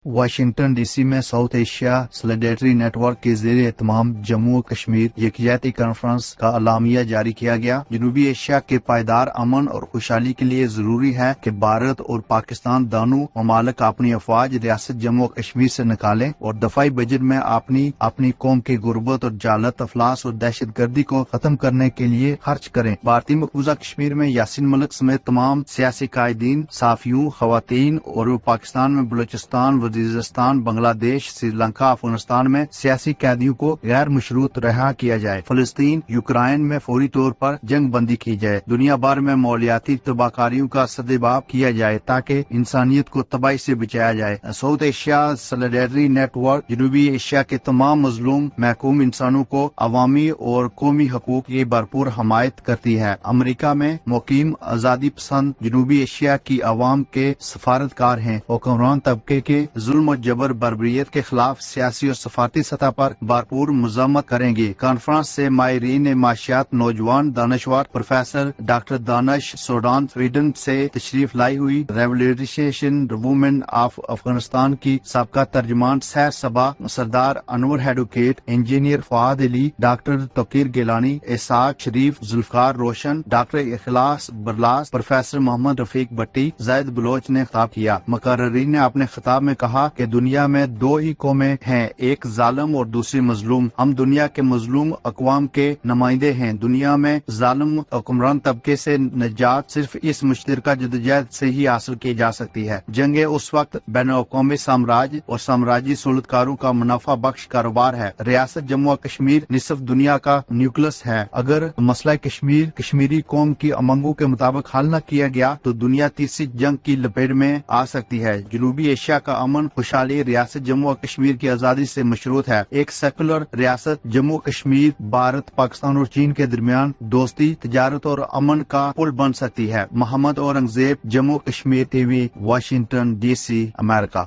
Washington D سی میں south Asia سلیڈیٹری net work کے زیر اہتمام جموں و کشمیر یکجہتی کانفرنس کا اعلامیہ جاری کیا گیا۔ جنوبی ایشیا کے پائیدار امن اور خوشحالی کے لیے ضروری ہے کہ بھارت اور پاکستان دونوں ممالک اپنی افواج ریاست جموں و کشمیر سے نکالیں اور دفاعی بجٹ میں اپنی قوم کی غربت اور جہالت، افلاس اور دہشت گردی کو ختم کرنے کے لیے خرچ کریں۔ بھارتی مقبوضہ کشمیر میں یاسین ملک سمیت تمام سیاسی قائدین، صحافیوں، خواتین اور پاکستان میں بلوچستان، وزیرستان، بنگلہ دیش، سری لنکا، افغانستان میں سیاسی قیدیوں کو غیر مشروط رہا کیا جائے۔ فلسطین، یوکرائن میں فوری طور پر جنگ بندی کی جائے۔ دنیا بھر میں ماحولیاتی تباہ کاریوں کا سدباب کیا جائے تاکہ انسانیت کو تباہی سے بچایا جائے۔ ساؤتھ ایشیا سلیڈیٹری نیٹ ورک جنوبی ایشیا کے تمام مظلوم محکوم انسانوں کو عوامی اور قومی حقوق کی بھرپور حمایت کرتی ہے۔ امریکہ میں مقیم آزادی پسند جنوبی ایشیا کی عوام کے سفارتکار ہیں۔ حکمران طبقے کے ظلم و جبر بربریت کے خلاف سیاسی اور سفارتی سطح پر بھرپور مذمت کریں گے۔ کانفرنس سے ماہرین معاشیات، نوجوان دانشور، پروفیسر ڈاکٹر دانش سوڈان سویڈن سے تشریف لائی ہوئی ریولیوشن وومن آف افغانستان کی سابقہ ترجمان سحر صبا، سردار انور ایڈوکیٹ، انجینئر فواد علی، ڈاکٹر توقیر گیلانی، اسحاق شریف، ذوالفقار روشن، ڈاکٹر اخلاص برلاس، پروفیسر محمد رفیق بٹی، زید بلوچ نے خطاب کیا۔ مقررین نے اپنے خطاب میں کہا کہ دنیا میں دو ہی قومیں ہیں، ایک ظالم اور دوسری مظلوم۔ ہم دنیا کے مظلوم اقوام کے نمائندے ہیں۔ دنیا میں ظالم حکمران طبقے سے نجات صرف اس مشترکہ جدوجہد سے ہی حاصل کی جا سکتی ہے۔ جنگیں اس وقت بین الاقوامی سامراج اور سامراجی سلطکاروں کا منافع بخش کاروبار ہے۔ ریاست جموں و کشمیر نصف دنیا کا نیوکلس ہے۔ اگر مسئلہ کشمیری قوم کی امنگوں کے مطابق حل نہ کیا گیا تو دنیا تیسری جنگ کی لپیٹ میں آ سکتی ہے۔ جنوبی ایشیا کا امن خوشحالی ریاست جموں و کشمیر کی آزادی سے مشروط ہے۔ ایک سیکولر ریاست جموں و کشمیر بھارت، پاکستان اور چین کے درمیان دوستی، تجارت اور امن کا پل بن سکتی ہے۔ Muhammad Aurangzeb, Jammu Kashmir T V, Washington D C, امریکہ۔